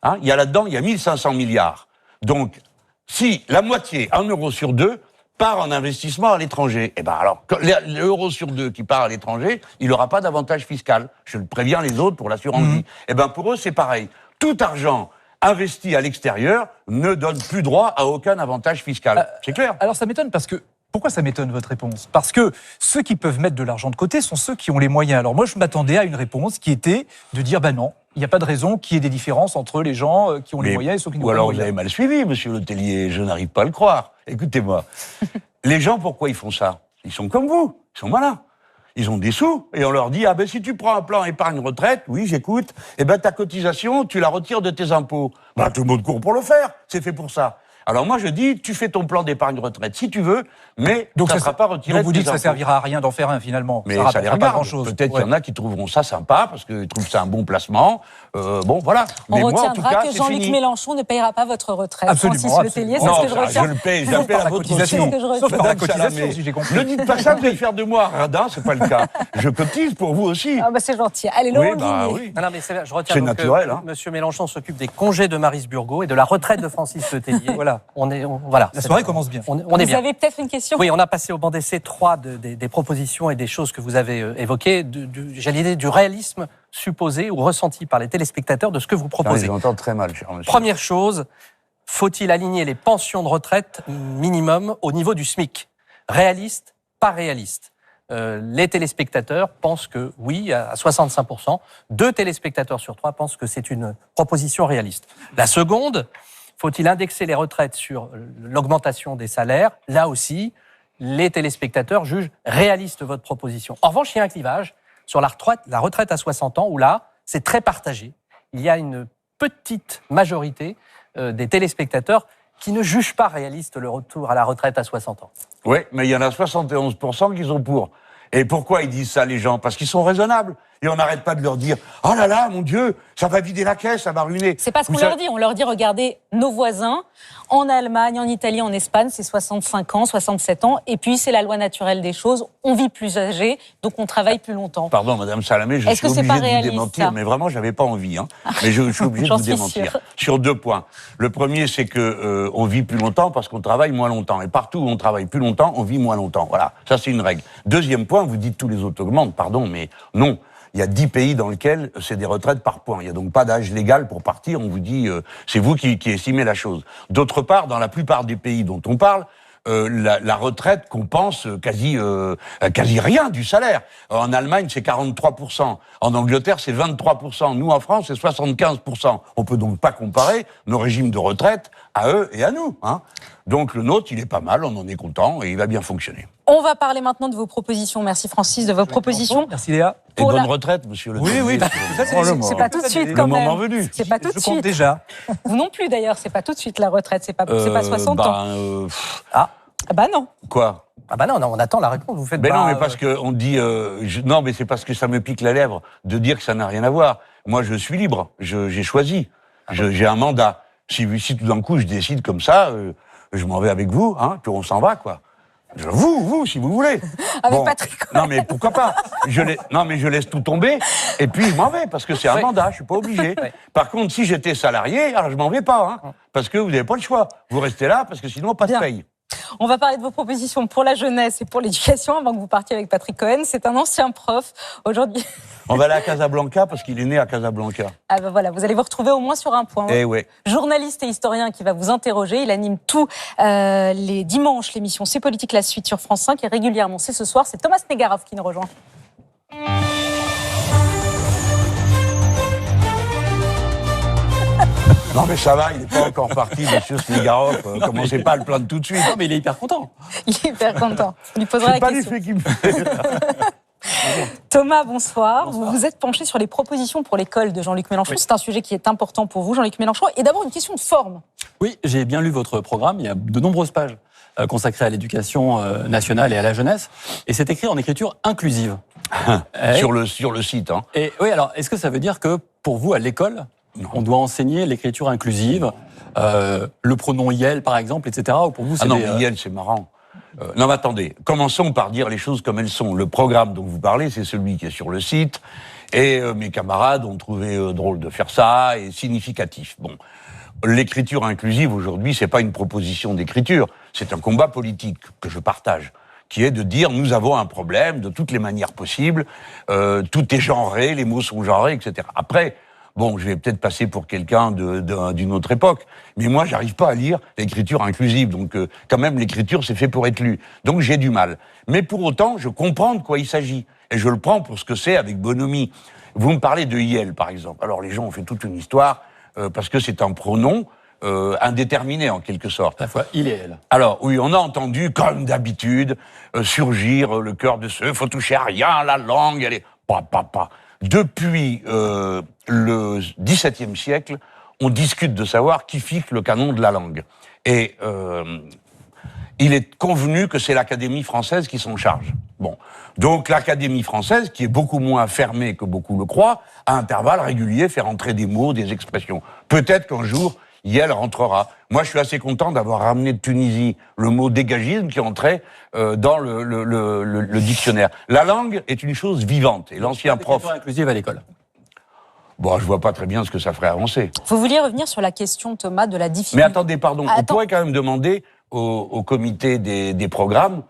Hein, il y a là-dedans, il y a 1500 milliards. Donc, si la moitié, 1 euro sur 2, part en investissement à l'étranger, eh ben alors, l'euro sur 2 qui part à l'étranger, il n'aura pas d'avantage fiscal. Je le préviens les autres pour l'assurance vie. Eh ben pour eux, c'est pareil. Tout argent investi à l'extérieur ne donne plus droit à aucun avantage fiscal. C'est clair. Alors ça m'étonne parce que... Pourquoi ça m'étonne votre réponse? Parce que ceux qui peuvent mettre de l'argent de côté sont ceux qui ont les moyens. Alors moi, je m'attendais à une réponse qui était de dire, ben non, il n'y a pas de raison qu'il y ait des différences entre les gens qui ont les moyens et ceux qui n'ont pas les Ou alors moyens. vous avez mal suivi, monsieur Letellier, je n'arrive pas à le croire. Écoutez-moi, les gens, pourquoi ils font ça? Ils sont comme vous, ils sont malins. Ils ont des sous, et on leur dit, ah ben si tu prends un plan épargne-retraite, oui j'écoute, eh ben ta cotisation, tu la retires de tes impôts. Ben tout le monde court pour le faire, c'est fait pour ça. Alors moi je dis, tu fais ton plan d'épargne-retraite si tu veux, mais donc ça ne sera pas retiré. Donc vous de tes dites que ça impôts. servira à rien d'en faire un finalement. Mais ça ça les rapportera pas regarde. grand-chose. Peut-être qu'il y en a qui trouveront ça sympa parce qu'ils trouvent ça un bon placement. Bon, voilà. On Mais moi, en tout retiendra cas, que c'est Jean-Luc fini. Mélenchon ne payera pas votre retraite. Absolument, Francis Letellier, c'est Non, ce que je ça, retiens. je le paye, je la paie à la votre cotisation. aussi. C'est ce que je Sauf retiens. par la Madame cotisation, Salamé. si j'ai compris. Ne dites pas ça, vous allez faire de moi un radin, c'est pas le cas. Je cotise pour vous aussi. Ah bah c'est gentil. Allez, Laurent Guigné. oui. Non, mais je retiens C'est donc naturel, que hein. Monsieur Mélenchon s'occupe des congés de Maryse Burgot et de la retraite de Francis Letellier. Voilà. Voilà. La soirée commence bien. On est Vous bien. avez peut-être une question? Oui, on a passé au banc d'essai 3 des propositions et des choses que vous avez évoquées, j'allais dire du réalisme supposé ou ressenti par les téléspectateurs de ce que vous proposez. Je l'entends très mal, cher monsieur. Première chose, faut-il aligner les pensions de retraite minimum au niveau du SMIC? Réaliste, pas réaliste? Les téléspectateurs pensent que oui, à 65%. 2 téléspectateurs sur 3 pensent que c'est une proposition réaliste. La seconde, faut-il indexer les retraites sur l'augmentation des salaires? Là aussi, les téléspectateurs jugent réaliste votre proposition. En revanche, il y a un clivage sur la retraite à 60 ans, où là, c'est très partagé. Il y a une petite majorité des téléspectateurs qui ne jugent pas réaliste le retour à la retraite à 60 ans. Oui, mais il y en a 71% qui sont pour. Et pourquoi ils disent ça, les gens? Parce qu'ils sont raisonnables. Et on n'arrête pas de leur dire « Oh là là, mon Dieu, ça va vider la caisse, ça va ruiner ». C'est pas ce qu'on leur dit. On leur dit, regardez, nos voisins, en Allemagne, en Italie, en Espagne, c'est 65 ans, 67 ans. Et puis, c'est la loi naturelle des choses. On vit plus âgé, donc on travaille plus longtemps. Pardon, Madame Salamé, je Est-ce suis que c'est obligé pas de vous réaliste, démentir, ça mais vraiment, j'avais pas envie. Hein. Mais je suis obligé de J'en vous suis démentir. sûre. Sur 2 points. Le premier, c'est que on vit plus longtemps parce qu'on travaille moins longtemps. Et partout où on travaille plus longtemps, on vit moins longtemps. Voilà, ça c'est une règle. Deuxième point, vous dites tous les autres augmentent. Pardon, mais non. Il y a 10 pays dans lesquels c'est des retraites par points. Il n'y a donc pas d'âge légal pour partir. On vous dit, c'est vous qui estimez la chose. D'autre part, dans la plupart des pays dont on parle, la retraite compense quasi rien du salaire. En Allemagne, c'est 43%. En Angleterre, c'est 23%. Nous, en France, c'est 75%. On peut donc pas comparer nos régimes de retraite à eux et à nous. Hein. Donc le nôtre, il est pas mal, on en est content et il va bien fonctionner. On va parler maintenant de vos propositions. Merci Francis de vos propositions. Merci Léa. Et Pour bonne la- retraite, monsieur le Oui, oui. Président. C'est pas tout de suite Le quand moment même. venu. C'est pas tout de Je compte suite. déjà. Vous non plus d'ailleurs, c'est pas tout de suite la retraite, c'est pas 60 ans. Ah bah non. Quoi? Ah bah non, on attend la réponse. Vous faites Ben pas, non, mais parce que on dit non, mais c'est parce que ça me pique la lèvre de dire que ça n'a rien à voir. Moi, je suis libre. J'ai choisi. J'ai un mandat. Si tout d'un coup je décide comme ça, je m'en vais avec vous, hein, puis on s'en va, quoi. Vous, si vous voulez. Avec Patrick. Non, mais pourquoi pas? Non, mais je laisse tout tomber, et puis je m'en vais, parce que c'est un Oui. mandat, je suis pas obligé. Oui. Par contre, si j'étais salarié, alors je m'en vais pas, hein, parce que vous n'avez pas le choix. Vous restez là, parce que sinon, pas de Bien. paye. On va parler de vos propositions pour la jeunesse et pour l'éducation avant que vous partiez avec Patrick Cohen. C'est un ancien prof. Aujourd'hui, On va aller à Casablanca, parce qu'il est né à Casablanca. ah ben voilà, vous allez vous retrouver au moins sur un point. Eh ouais. Journaliste et historien qui va vous interroger. Il anime tous les dimanches l'émission C'est politique la suite sur France 5 et régulièrement, c'est ce soir, c'est Thomas Negaroff qui nous rejoint. Non mais ça va, il n'est pas encore parti, monsieur Snegarov. Commencez pas à le plaindre tout de suite. Non, mais il est hyper content. Il est hyper content. On lui posera la C'est pas question. l'effet qui me fait. Thomas, bonsoir. Vous vous êtes penché sur les propositions pour l'école de Jean-Luc Mélenchon. Oui. C'est un sujet qui est important pour vous, Jean-Luc Mélenchon. Et d'abord, une question de forme. Oui, j'ai bien lu votre programme. Il y a de nombreuses pages consacrées à l'éducation nationale et à la jeunesse. Et c'est écrit en écriture inclusive. sur le site. Hein. Et oui, alors, est-ce que ça veut dire que pour vous, à l'école, on doit enseigner l'écriture inclusive, le pronom IEL, par exemple, etc. Ou pour vous, c'est Ah non, des, mais IEL, c'est marrant. Non, mais attendez, commençons par dire les choses comme elles sont. Le programme dont vous parlez, c'est celui qui est sur le site, et mes camarades ont trouvé drôle de faire ça, et significatif. Bon, l'écriture inclusive, aujourd'hui, c'est pas une proposition d'écriture, c'est un combat politique que je partage, qui est de dire, nous avons un problème de toutes les manières possibles, tout est genré, les mots sont genrés, etc. Après, bon, je vais peut-être passer pour quelqu'un d'une autre époque, mais moi, j'arrive pas à lire l'écriture inclusive, donc quand même, l'écriture, c'est fait pour être lu. Donc j'ai du mal. Mais pour autant, je comprends de quoi il s'agit, et je le prends pour ce que c'est avec bonhomie. Vous me parlez de IEL, par exemple. Alors les gens ont fait toute une histoire, parce que c'est un pronom indéterminé, en quelque sorte. à la fois il et elle. Alors, oui, on a entendu, comme d'habitude, surgir le cœur de ceux, faut toucher à rien, la langue, elle est... Pas. Depuis le XVIIe siècle, on discute de savoir qui fixe le canon de la langue. Et il est convenu que c'est l'Académie française qui s'en charge. Bon. Donc l'Académie française, qui est beaucoup moins fermée que beaucoup le croient, à intervalles réguliers fait rentrer des mots, des expressions. Peut-être qu'un jour, elle rentrera. Moi, je suis assez content d'avoir ramené de Tunisie le mot dégagisme qui entrait dans le dictionnaire. La langue est une chose vivante. Et l'ancien prof... L'écriture inclusive à l'école. Bon, je vois pas très bien ce que ça ferait avancer. Vous vouliez revenir sur la question, Thomas, de la difficulté. Mais attendez, pardon, on Attends. pourrait quand même demander au comité des programmes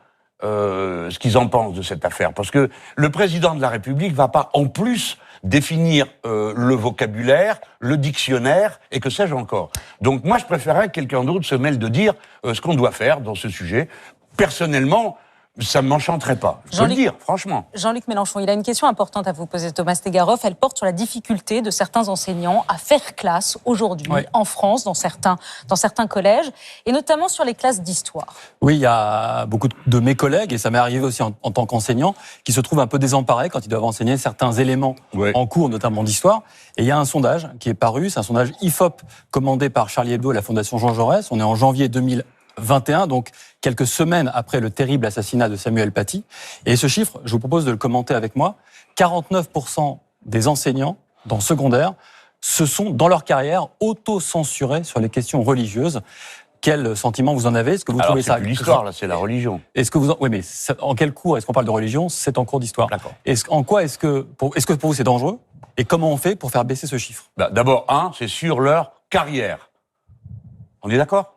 ce qu'ils en pensent de cette affaire. Parce que le président de la République va pas, en plus, définir le vocabulaire, le dictionnaire, et que sais-je encore. Donc moi, je préférerais que quelqu'un d'autre se mêle de dire ce qu'on doit faire dans ce sujet. Personnellement, ça ne m'enchanterait pas. Je peux le dire, franchement. Jean-Luc Mélenchon, il a une question importante à vous poser, Thomas Snegarov. Elle porte sur la difficulté de certains enseignants à faire classe aujourd'hui en France, dans certains collèges, et notamment sur les classes d'histoire. Oui, il y a beaucoup de mes collègues, et ça m'est arrivé aussi en tant qu'enseignant, qui se trouvent un peu désemparés quand ils doivent enseigner certains éléments en cours, notamment d'histoire. Et il y a un sondage qui est paru, c'est un sondage IFOP commandé par Charlie Hebdo et la Fondation Jean Jaurès. On est en janvier 2021, donc quelques semaines après le terrible assassinat de Samuel Paty. Et ce chiffre, je vous propose de le commenter avec moi. 49% des enseignants dans le secondaire se sont, dans leur carrière, auto-censurés sur les questions religieuses. Quel sentiment vous en avez? Est-ce que vous trouvez ça... c'est plus l'histoire, là, c'est la religion. Est-ce que vous... Oui, mais en quel cours est-ce qu'on parle de religion? C'est en cours d'histoire. D'accord. En quoi est-ce que pour vous c'est dangereux? Et comment on fait pour faire baisser ce chiffre? D'abord, c'est sur leur carrière. On est d'accord?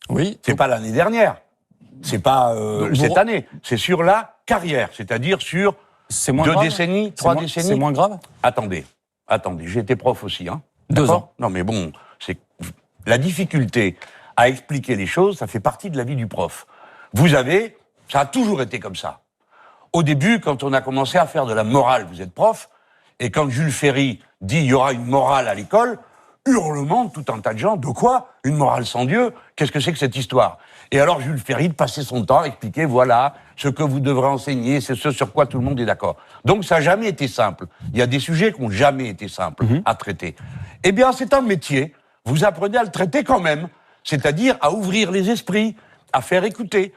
Oui. C'est pas l'année dernière. C'est pas cette année. C'est sur la carrière, c'est-à-dire sur C'est moins 2 grave. décennies, 3 décennies. C'est moins grave? Attendez, j'ai été prof aussi, hein. 2 D'accord ans. Non mais bon, c'est la difficulté à expliquer les choses, ça fait partie de la vie du prof. Ça a toujours été comme ça. Au début, quand on a commencé à faire de la morale, vous êtes prof, et quand Jules Ferry dit il y aura une morale à l'école, hurlement de tout un tas de gens. De quoi? Une morale sans Dieu? Qu'est-ce que c'est que cette histoire? Et alors Jules Ferry passait son temps à expliquer, voilà, ce que vous devrez enseigner, c'est ce sur quoi tout le monde est d'accord. Donc ça n'a jamais été simple. Il y a des sujets qui n'ont jamais été simples à traiter. Eh bien, c'est un métier. Vous apprenez à le traiter quand même. C'est-à-dire à ouvrir les esprits, à faire écouter.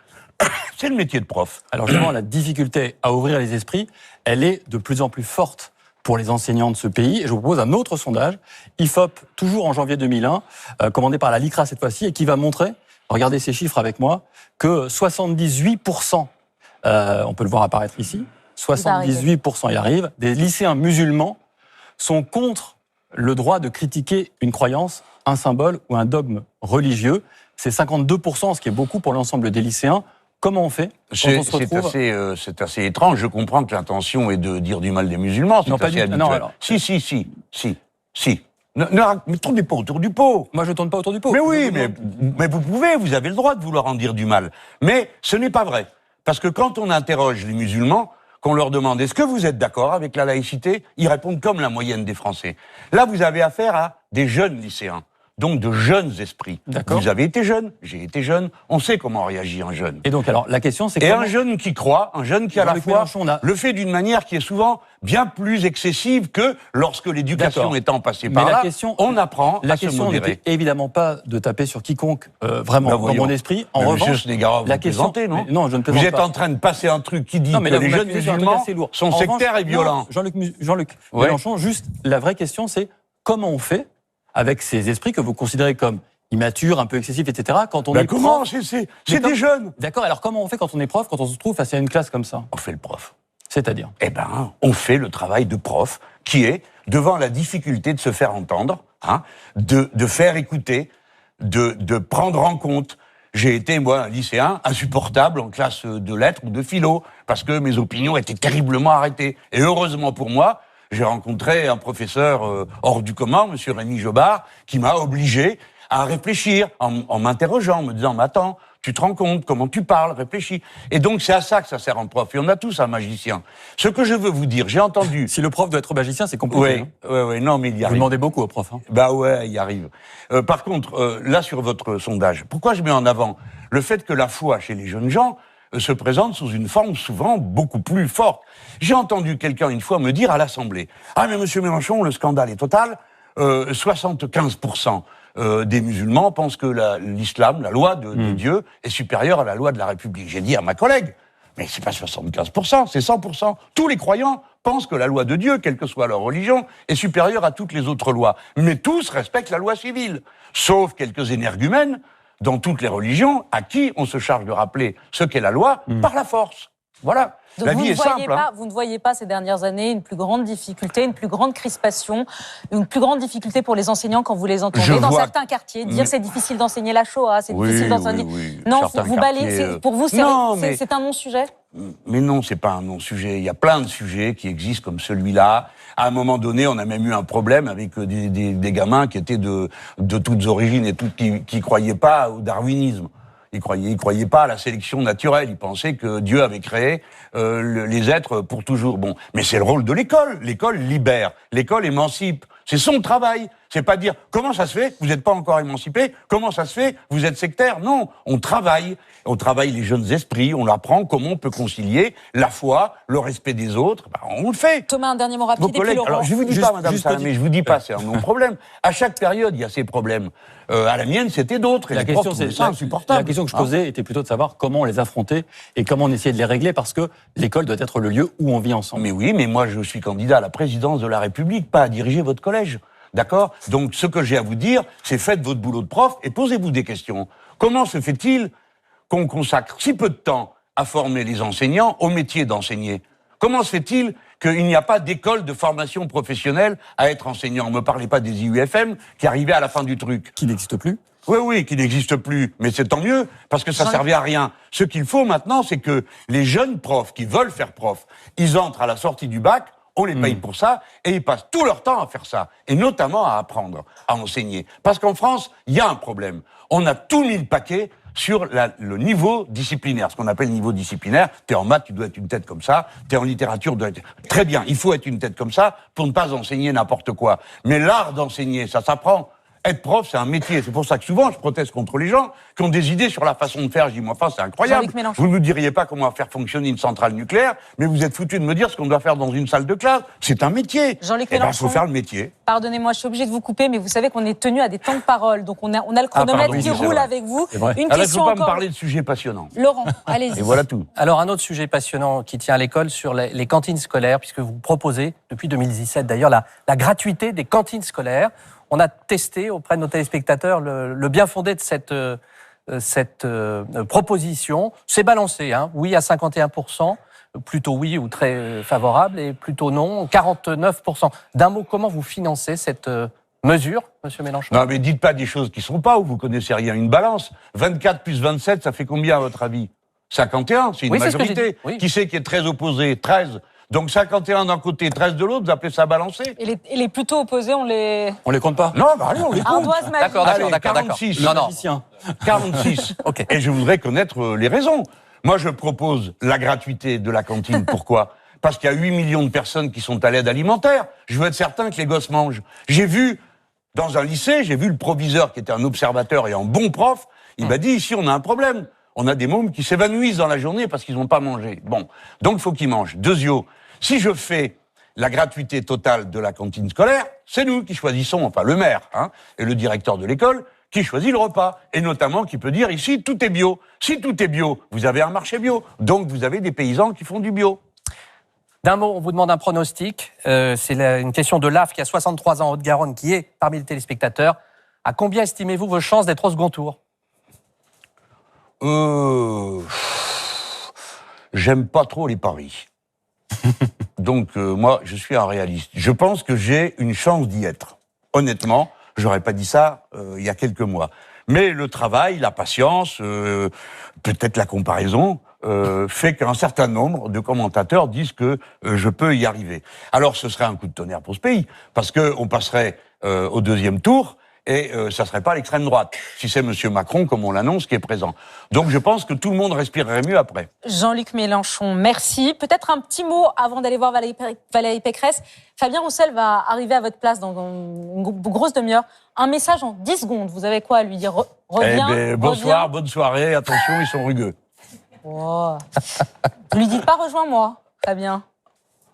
C'est le métier de prof. Alors justement, la difficulté à ouvrir les esprits, elle est de plus en plus forte pour les enseignants de ce pays. Et je vous propose un autre sondage, IFOP, toujours en janvier 2001, commandé par la LICRA cette fois-ci, et qui va montrer, regardez ces chiffres avec moi, que 78%, on peut le voir apparaître ici, 78%, il arrive, des lycéens musulmans sont contre le droit de critiquer une croyance, un symbole ou un dogme religieux. C'est 52%, ce qui est beaucoup pour l'ensemble des lycéens. Comment on fait quand on se retrouve... C'est assez étrange. Je comprends que l'intention est de dire du mal des musulmans. Non, C'est pas assez du tout. habituel. Non, alors... Si. Ne tournez pas autour du pot. Moi, je ne tourne pas autour du pot. Mais oui, mais vous pouvez, vous avez le droit de vouloir en dire du mal. Mais ce n'est pas vrai. Parce que quand on interroge les musulmans, qu'on leur demande est-ce que vous êtes d'accord avec la laïcité, ils répondent comme la moyenne des Français. Là, vous avez affaire à des jeunes lycéens donc de jeunes esprits. D'accord. Vous avez été jeune, j'ai été jeune, on sait comment réagit un jeune. Et donc, alors, la question, c'est Et comment... un jeune qui croit, un jeune qui à la Jean-Luc fois Mélenchon, le fait d'une manière qui est souvent bien plus excessive que lorsque l'éducation D'accord. étant passée Mais par la là, question- on apprend La à se question modérer. n'était évidemment pas de taper sur quiconque, vraiment, Ben dans voyons. mon esprit. En Mais revanche, Monsieur Snegarov, la vous question... plaisantez, non Mais non, je ne plaisante Vous êtes pas. en train de passer un truc qui dit Non, mais que là, les vous jeunes m'accusez d'un truc musulmans assez lourd. sont En revanche, sectaires et violents. non, Jean-Luc Ouais. Mélenchon, juste, la vraie question, c'est comment on fait avec ces esprits que vous considérez comme immatures, un peu excessifs, etc., quand on Ben est comment prof. C'est Mais des jeunes. D'accord, alors comment on fait quand on est prof, quand on se trouve face à une classe comme ça? On fait le prof. C'est-à-dire? Eh ben, on fait le travail de prof, qui est, devant la difficulté de se faire entendre, hein, de faire écouter, de prendre en compte. J'ai été, moi, un lycéen insupportable en classe de lettres ou de philo, parce que mes opinions étaient terriblement arrêtées. Et heureusement pour moi, j'ai rencontré un professeur hors du commun, monsieur Rémi Jobard, qui m'a obligé à réfléchir en m'interrogeant, en me disant « Mais attends, tu te rends compte comment tu parles, réfléchis ». Et donc c'est à ça que ça sert un prof. Et on a tous un magicien. Ce que je veux vous dire, j'ai entendu... Si le prof doit être magicien, c'est compliqué. Oui, non, mais il y Vous arrive. demandez beaucoup au prof. Hein. Bah ouais, il y arrive. Par contre, là sur votre sondage, pourquoi je mets en avant le fait que la foi chez les jeunes gens se présente sous une forme souvent beaucoup plus forte. J'ai entendu quelqu'un une fois me dire à l'Assemblée « Ah mais Monsieur Mélenchon, le scandale est total, 75% des musulmans pensent que l'islam, la loi de Dieu, est supérieure à la loi de la République. » J'ai dit à ma collègue « Mais c'est pas 75%, c'est 100%. Tous les croyants pensent que la loi de Dieu, quelle que soit leur religion, est supérieure à toutes les autres lois. Mais tous respectent la loi civile, sauf quelques énergumènes dans toutes les religions à qui on se charge de rappeler ce qu'est la loi par la force. Voilà. Donc La vie est simple. Hein. Vous ne voyez pas ces dernières années une plus grande difficulté, une plus grande crispation, une plus grande difficulté pour les enseignants quand vous les entendez Je dans vois. certains quartiers dire c'est difficile d'enseigner la Shoah, c'est difficile d'enseigner. Oui. Non, Certains vous quartiers, balayez. Pour vous, non, mais- c'est un non-sujet. Mais non, c'est pas un non-sujet. Il y a plein de sujets qui existent comme celui-là. À un moment donné, on a même eu un problème avec des gamins qui étaient de toutes origines et qui croyaient pas au darwinisme. Ils croyaient pas à la sélection naturelle. Ils pensaient que Dieu avait créé les êtres pour toujours. Bon, mais c'est le rôle de l'école. L'école libère. L'école émancipe. C'est son travail. C'est pas dire comment ça se fait, vous n'êtes pas encore émancipé, comment ça se fait, vous êtes sectaire. Non, on travaille les jeunes esprits, on leur apprend comment on peut concilier la foi, le respect des autres. Ben, on le fait. Thomas, un dernier mot rapide. Vos Et puis collègues, Laurent. alors je vous dis Juste- pas, Madame juste Salamé, petit- je vous dis pas, c'est un non-problème. À chaque période, il y a ces problèmes. À la mienne, c'était d'autres. Et La les profs question, trouvaient c'est ça insupportable. la question que je Hein. posais était plutôt de savoir comment on les affronter et comment on essayait de les régler parce que l'école doit être le lieu où on vit ensemble. Mais oui, mais moi, je suis candidat à la présidence de la République, pas à diriger votre collège. D'accord ? Donc, ce que j'ai à vous dire, c'est faites votre boulot de prof et posez-vous des questions. Comment se fait-il qu'on consacre si peu de temps à former les enseignants au métier d'enseigner ? Comment se fait-il qu'il n'y a pas d'école de formation professionnelle à être enseignant ? Ne me parlez pas des IUFM qui arrivaient à la fin du truc. Qui n'existe plus. Oui, qui n'existe plus. Mais c'est tant mieux, parce que ça servait à rien. Ce qu'il faut maintenant, c'est que les jeunes profs qui veulent faire prof, ils entrent à la sortie du bac, on les paye pour ça, et ils passent tout leur temps à faire ça. Et notamment à apprendre, à enseigner. Parce qu'en France, il y a un problème. On a tout mis le paquet sur le niveau disciplinaire, ce qu'on appelle le niveau disciplinaire. T'es en maths, tu dois être une tête comme ça. T'es en littérature, tu dois être... Très bien, il faut être une tête comme ça pour ne pas enseigner n'importe quoi. Mais l'art d'enseigner, ça s'apprend. Être prof, c'est un métier. C'est pour ça que souvent, je proteste contre les gens qui ont des idées sur la façon de faire. Je dis, moi, enfin, c'est incroyable. Jean-Luc Mélenchon. Vous ne nous diriez pas comment faire fonctionner une centrale nucléaire, mais vous êtes foutu de me dire ce qu'on doit faire dans une salle de classe. C'est un métier. Jean-Luc Eh ben, Mélenchon. faut faire le métier. Pardonnez-moi, je suis obligée de vous couper, mais vous savez qu'on est tenu à des temps de parole. Donc on a le chronomètre pardon, qui c'est roule vrai. avec vous. C'est vrai. Une Alors, il ne question faut pas me encore. parler de sujets passionnants. Laurent, allez-y. Et voilà tout. Alors, un autre sujet passionnant qui tient à l'école sur les cantines scolaires, puisque vous proposez, depuis 2017 d'ailleurs, la gratuité des cantines scolaires. On a testé auprès de nos téléspectateurs le bien fondé de cette proposition. C'est balancé, hein. Oui à 51%, plutôt oui ou très favorable, et plutôt non, 49%. D'un mot, comment vous financez cette mesure, Monsieur Mélenchon? Non, mais dites pas des choses qui ne sont pas, où vous connaissez rien. Une balance. 24 plus 27, ça fait combien, à votre avis? 51, c'est une Oui, c'est ce que j'ai majorité. dit, oui. Qui c'est qui est très opposé? 13. Donc 51 d'un côté, 13 de l'autre, vous appelez ça balancer? Et les plutôt opposés, on les. On les compte pas? Non, bah allez, on les compte. Ardoise Magie. D'accord, Allez, d'accord. 46. Non, non. Magicien. 46. Ok. Et je voudrais connaître les raisons. Moi, je propose la gratuité de la cantine. Pourquoi? Parce qu'il y a 8 millions de personnes qui sont à l'aide alimentaire. Je veux être certain que les gosses mangent. J'ai vu Dans un lycée, j'ai vu le proviseur qui était un observateur et un bon prof, il m'a dit, ici on a un problème. On a des mômes qui s'évanouissent dans la journée parce qu'ils n'ont pas mangé. Bon, donc il faut qu'ils mangent. Deuxièmement, si je fais la gratuité totale de la cantine scolaire, c'est nous qui choisissons, enfin le maire et le directeur de l'école, qui choisit le repas. Et notamment qui peut dire, ici, tout est bio. Si tout est bio, vous avez un marché bio. Donc vous avez des paysans qui font du bio. D'un mot, on vous demande un pronostic. C'est une question de Laf qui a 63 ans en Haute-Garonne, qui est parmi les téléspectateurs. À combien estimez-vous vos chances d'être au second tour ? J'aime pas trop les paris. Donc moi, je suis un réaliste. Je pense que j'ai une chance d'y être. Honnêtement, j'aurais pas dit ça il y a quelques mois. Mais le travail, la patience, peut-être la comparaison, fait qu'un certain nombre de commentateurs disent que je peux y arriver. Alors ce serait un coup de tonnerre pour ce pays, parce qu'on passerait au deuxième tour, et ça serait pas l'extrême droite, si c'est M. Macron, comme on l'annonce, qui est présent. Donc je pense que tout le monde respirerait mieux après. Jean-Luc Mélenchon, merci. Peut-être un petit mot avant d'aller voir Valérie Pécresse. Fabien Roussel va arriver à votre place dans une grosse demi-heure. Un message en 10 secondes. Vous avez quoi à lui dire? Reviens, bonsoir, reviens. bonne soirée, attention, ils sont rugueux. Oh. Ne lui dites pas rejoins-moi, Fabien.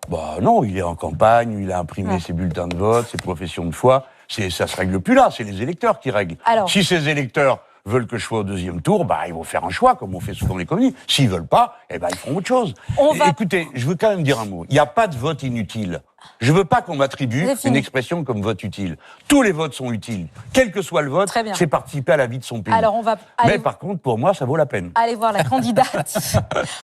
Bah non, il est en campagne, il a imprimé ses bulletins de vote, ses professions de foi. Ça se règle plus là, c'est les électeurs qui règlent. Alors, si ces électeurs veulent que je sois au deuxième tour, bah ils vont faire un choix, comme on fait souvent les communistes. S'ils veulent pas, eh ben ils feront autre chose. Écoutez, je veux quand même dire un mot. Il n'y a pas de vote inutile. Je veux pas qu'on m'attribue une expression comme vote utile. Tous les votes sont utiles. Quel que soit le vote, c'est participer à la vie de son pays. Alors on va Mais par contre, pour moi, ça vaut la peine. Allez voir la candidate